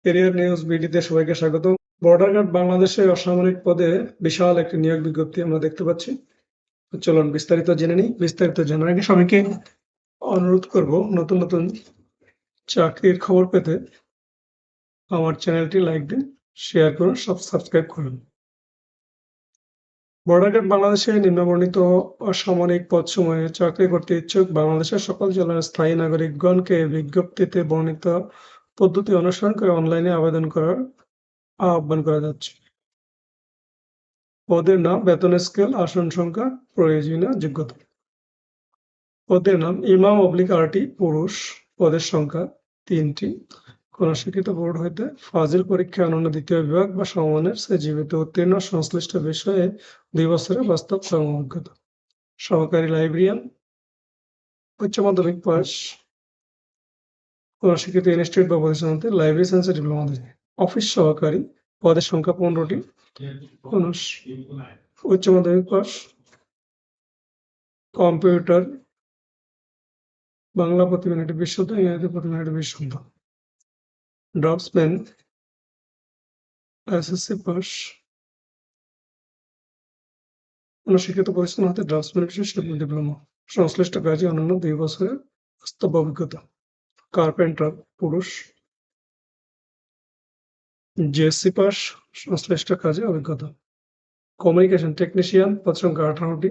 Career news বিডিতে সবাইকে স্বাগত। Border guard বাংলাদেশে অসামরিক পদে বিশাল একটি নিয়োগ বিজ্ঞপ্তি আমরা দেখতে পাচ্ছি। তো চলুন বিস্তারিত জেনে নিই। বিস্তারিত জানার আগে সবাইকে অনুরোধ করব, নতুন নতুন চাকরির খবর পেতে আমার চ্যানেলটি লাইক দিন, শেয়ার করুন, সাবস্ক্রাইব করুন। বর্ডার গার্ড বাংলাদেশে নিম্নবর্ণিত অসামরিক পদসমূহে চাকরি করতে ইচ্ছুক বাংলাদেশের সকল জেলার স্থায়ী নাগরিকগণকে বিজ্ঞপ্তিতে বর্ণিত পদ্ধতি অনুসরণ করে অনলাইনে আবেদন করার আহ্বান করা যাচ্ছে। পদের নাম, বেতন স্কেল, আসন সংখ্যা, প্রয়োজনীয় যোগ্যতা। পদের নাম ইমাম /আরটি পুরুষ, পদের সংখ্যা ৩টি। কোন শিক্ষিত বোর্ড হইতে ফাজিল পরীক্ষায় অনন্য দ্বিতীয় বিভাগ বা সমমানের জীবিত উত্তীর্ণ সংশ্লিষ্ট বিষয়ে ২ বছরের বাস্তব কর্ম অভিজ্ঞতা। সহকারী লাইব্রেরিয়ান, উচ্চ মাধ্যমিক পাস, কোন শিক্ষিত ইনস্টিটিউট বা প্রতিষ্ঠান হতে লাইব্রেরি সায়েন্সে ডিপ্লোমা দিয়েছে। অফিস সহকারী, পদের সংখ্যা ১৫টি। কোন উচ্চ মাধ্যমিক পাস, কম্পিউটার, বাংলা প্রতি মিনিটে ২০ শব্দ, ইংরেজি প্রতি মিনিটে ২০ শব্দ। ড্রপসম্যান, এসএসসি পাস, কোন শিক্ষিত প্রতিষ্ঠান হতে ড্রপসম্যান বিশেষ ডিপ্লোমা, সংশ্লিষ্ট কাজে অন্যান্য ২ বছরের বাস্তব অভিজ্ঞতা। কার্পেন্টার পুরুষ, জিএসসি পাস, সংশ্লিষ্ট কাজে অভিজ্ঞতা। কমিউনিকেশন টেকনিশিয়ান, পদ সংখ্যা ১৮টি।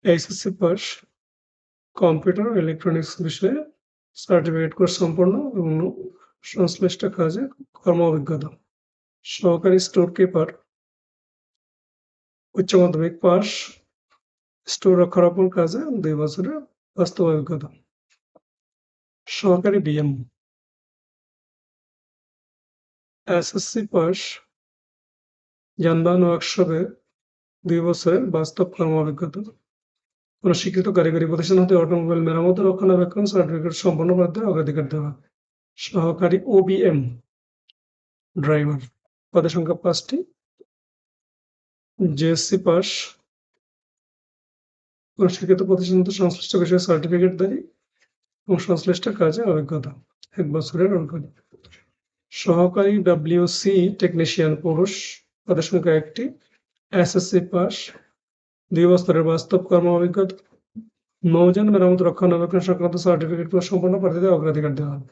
এইচএসসি পাস, কম্পিউটার ও ইলেকট্রনিক্স বিষয়ে সার্টিফিকেট কোর্স সম্পন্ন এবং সংশ্লিষ্ট কাজে কর্ম অভিজ্ঞতা। সহকারী স্টোর কিপার, উচ্চ মাধ্যমিক পাস, স্টোর রক্ষণাবেক্ষণ কাজে ২ বছরের বাস্তব অভিজ্ঞতা। সহকারী বিএম, এসএসসি পাস, যানবাহন ওয়ার্কশপে ২ বছরের বাস্তব কর্ম অভিজ্ঞতা। কোন স্বীকৃত কারিগরি প্রতিষ্ঠান হতে অটোমোবাইল মেরামত ও রক্ষণাবেক্ষণ সার্টিফিকেট সম্পন্ন করতে অগ্রাধিকার দেওয়া। সহকারী ওবিএম ড্রাইভার, পদের সংখ্যা ৫টি। জিএসসি পাস, কোন শিক্ষিত প্রতিষ্ঠান হতে সংশ্লিষ্ট বিষয়ে সার্টিফিকেটধারী এবং সংশ্লিষ্ট কাজে অভিজ্ঞতা ১ বছরের অভিজ্ঞতা। সহকারী ডব্লিউসি টেকনিশিয়ান পুরুষ, পদের সংখ্যা ১টি। এসএসসি পাস, ২ বছরের বাস্তব কর্ম অভিজ্ঞতা। নৌযান মেরামত রক্ষণাবেক্ষণ সংক্রান্ত সার্টিফিকেট কোর্স সম্পন্ন প্রার্থীদের অগ্রাধিকার দেওয়া হবে।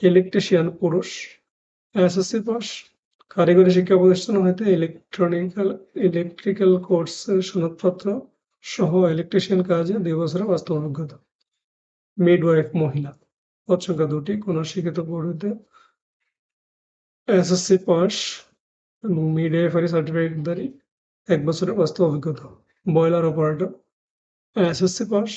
ইলেকট্রিশিয়ান পুরুষ, এসএসসি পাস, কারিগরি শিক্ষা প্রতিষ্ঠান হইতে ইলেকট্রিক্যাল কোর্সের সনদপত্র সহ ইলেকট্রিশিয়ান কাজে ২ বছরের বাস্তব অভিজ্ঞতা। মিডওয়াইফ মহিলা, পদ সংখ্যা ২টি। কোন শিক্ষিত বোর্ড হইতে এসএসসি পাস এবং মিডওয়াইফারি সার্টিফিকেটধারী ১ বছরের বাস্তব অভিজ্ঞতা। বয়লার অপারেটর, এসএসসি পাস,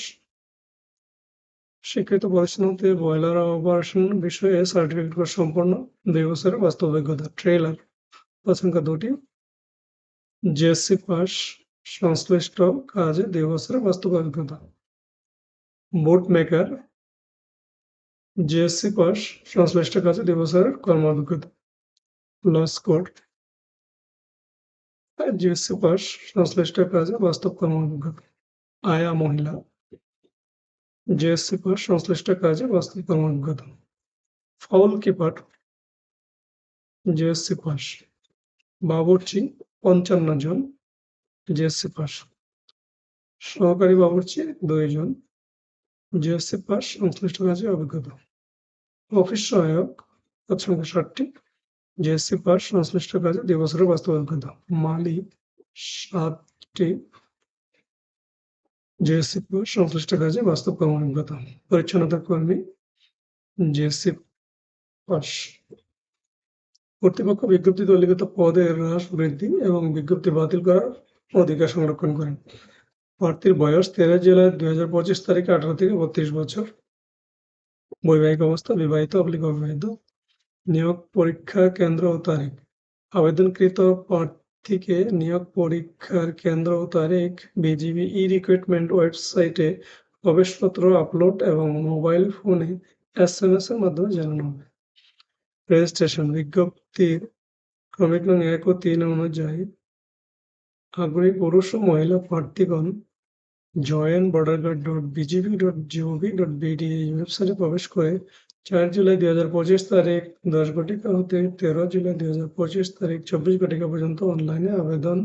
শিক্ষিত প্রতিষ্ঠান হতে বয়লার অপারেশন বিষয়ে সার্টিফিকেট কোর্স সম্পন্ন ২ বছরের বাস্তব অভিজ্ঞতা। ট্রেলার, পদ সংখ্যা ২টি। জিএসসি পাস, সংশ্লিষ্ট কাজে ২ বছরের বাস্তব অভিজ্ঞতা। বুট মেকার, জিএসসি পাস, সংশ্লিষ্ট কাজে ২ বছরের কর্ম অভিজ্ঞতা। লস কোর্ট, জিএসসি পাস, সংশ্লিষ্ট কাজে বাস্তব কর্ম অভিজ্ঞতা। আয়া মহিলা, জিএসসি পাস, সংশ্লিষ্ট কাজে বাস্তব কর্ম অভিজ্ঞতা। Foul keeper, GSC pass. বাবুর্চি ৫৫ জন, জিএসসি পাস। সহকারী বাবুর্চি ২ জন, জিএসসি পাস, সংশ্লিষ্ট কাজে অভিজ্ঞতা। অফিস সহায়ক, পদ সংখ্যা ৬০টি। জিএসসি পাস, সংশ্লিষ্ট কাজে ২ বছরের বাস্তব অভিজ্ঞতা। মালি ৭টি, জিএসসি পাস, সংশ্লিষ্ট কাজে বাস্তব কর্ম অভিজ্ঞতা। পরিচ্ছন্নতা কর্মী, জিএসসি পাস। কর্তৃপক্ষ বিজ্ঞপ্তিতে উল্লিখিত পদের হ্রাস, বৃদ্ধি এবং বিজ্ঞপ্তি বাতিল করার অধিকার সংরক্ষণ করেন। প্রার্থীর বয়স ১৩ জুলাই ২০২৫ তারিখে ১৮ থেকে ৩২ বছর। বৈবাহিক অবস্থা বিবাহিত/অবিবাহিত। নিয়োগ পরীক্ষা কেন্দ্র ও তারিখ। আবেদনকৃত প্রার্থীকে নিয়োগ পরীক্ষার কেন্দ্র ও তারিখ বিজিবি ই-রিক্রুটমেন্ট ওয়েবসাইটে প্রবেশপত্র আপলোড এবং মোবাইল ফোনে এসএমএস এর মাধ্যমে জানানো হবে। রেজিস্ট্রেশন, বিজ্ঞপ্তির ক্রমিক নং ১ ও ৩ অনুযায়ী আগ্রহী পুরুষ ও মহিলা প্রার্থীগণ joinborderguard.bgp.gov.bd এই ওয়েবসাইটে প্রবেশ করে 4 জুলাই 2025 তারিখ 10 ঘটিকা হতে 13 জুলাই 2025 তারিখ 24 ঘটিকা পর্যন্ত অনলাইনে আবেদন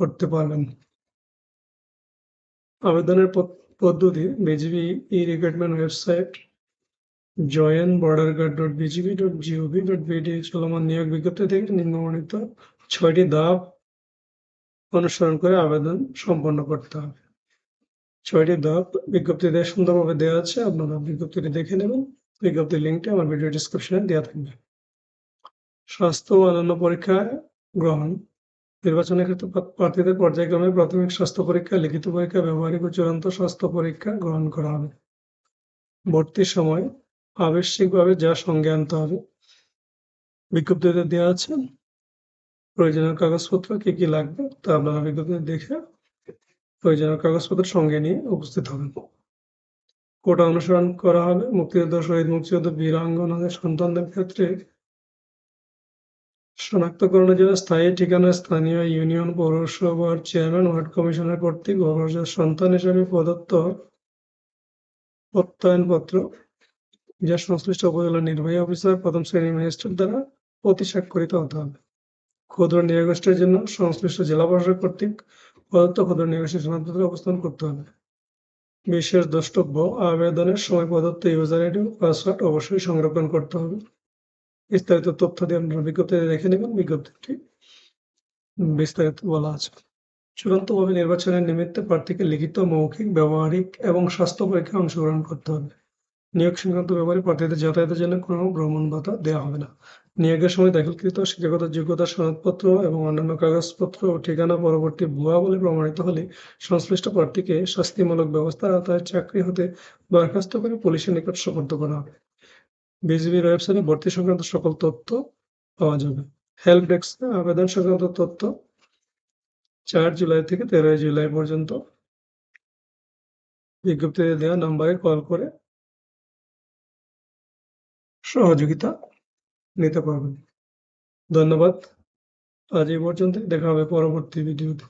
করতে পারবেন। আবেদনের পদ্ধতি বিজিবি ই-রিক্রুটমেন্ট ওয়েবসাইট join.borderguard.bgb.gov.bd চলমান নিয়োগ বিজ্ঞপ্তি থেকে নিম্নবর্ণিত 6টি ধাপ অনুসরণ করে আবেদন সম্পন্ন করতে হবে। 6টি ধাপ বিজ্ঞপ্তিতে সুন্দরভাবে দেওয়া আছে, আপনারা বিজ্ঞপ্তিটি দেখে নেবেন। বিজ্ঞপ্তির লিঙ্কটি আমার ভিডিও ডেসক্রিপশনে দেওয়া থাকবে। স্বাস্থ্য ও অন্যান্য পরীক্ষায় গ্রহণ। নির্বাচনের ক্ষেত্রে প্রার্থীদের পর্যায়ক্রমে প্রাথমিক স্বাস্থ্য পরীক্ষা, লিখিত পরীক্ষা, ব্যবহারিক ও চূড়ান্ত স্বাস্থ্য পরীক্ষা গ্রহণ করা হবে। ভর্তির সময় আবশ্যিকভাবে যা সঙ্গে আনতে হবে বিজ্ঞপ্তিতে দেওয়া আছে। প্রয়োজনীয় কাগজপত্র কি কি লাগবে তা আপনারা বিজ্ঞপ্তি দেখে প্রয়োজনীয় কাগজপত্র সঙ্গে নিয়ে উপস্থিত হবেন। কোটা অনুসরণ করা হবে। মুক্তিযোদ্ধা, শহীদ, মুক্তিযোদ্ধা, বীরাঙ্গনাদের সন্তানদের ক্ষেত্রে শনাক্তকরণের জন্য স্থায়ী ঠিকানা স্থানীয় ইউনিয়ন পৌরসভার চেয়ারম্যান, ওয়ার্ড কমিশনার কর্তৃক অগ্রসর সন্তান হিসেবে প্রদত্ত প্রত্যয়নপত্র যা সংশ্লিষ্ট উপজেলা নির্বাহী অফিসার প্রথম শ্রেণী ম্যাজিস্ট্রেট দ্বারা অতি স্বাক্ষরিত হতে হবে। ক্ষুদ্র নিয়োগের জন্য সংশ্লিষ্ট জেলা প্রশাসক কর্তৃক প্রদত্ত ক্ষুদ্র নিয়োগের সনদপত্র উপস্থাপন করতে হবে। বিশেষ দ্রষ্টব্য, আবেদনের সময় প্রদত্ত ইউজার আইডি ও পাসওয়ার্ড অবশ্যই সংরক্ষণ করতে হবে। বিস্তারিত তথ্য দিয়ে আপনারা বিজ্ঞপ্তিতে দেখে নেবেন। বিজ্ঞপ্তিটি বিস্তারিত বলা আছে। চূড়ান্তভাবে নির্বাচনের নিমিত্তে প্রার্থীকে লিখিত, মৌখিক, ব্যবহারিক এবং স্বাস্থ্য পরীক্ষায় অংশগ্রহণ করতে হবে। নিয়োগ সংক্রান্ত ব্যাপারে প্রার্থীদের যাতায়াতের জন্য কোনো ভ্রমণ ভাতা দেওয়া হবে না। নিয়োগের সময় দাখিলকৃত শিক্ষাগত যোগ্যতার সনদপত্র এবং অন্যান্য কাগজপত্র ও ঠিকানা পরবর্তী ভুয়া বলে প্রমাণিত হলে সংশ্লিষ্ট প্রার্থীকে শাস্তিমূলক ব্যবস্থার আওতায় চাকরি হতে বরখাস্ত করে পুলিশের নিকট সোপর্দ করা হবে। বিজিবির ওয়েবসাইটে ভর্তি সংক্রান্ত সকল তথ্য পাওয়া যাবে। হেল্প ডেস্কে আবেদন সংক্রান্ত তথ্য 4 জুলাই থেকে 13 জুলাই পর্যন্ত বিজ্ঞপ্তিতে দেওয়া নম্বরে কল করে সহযোগিতা নিতে পারবেন। ধন্যবাদ। আজ এই পর্যন্ত। দেখা হবে পরবর্তী ভিডিওতে।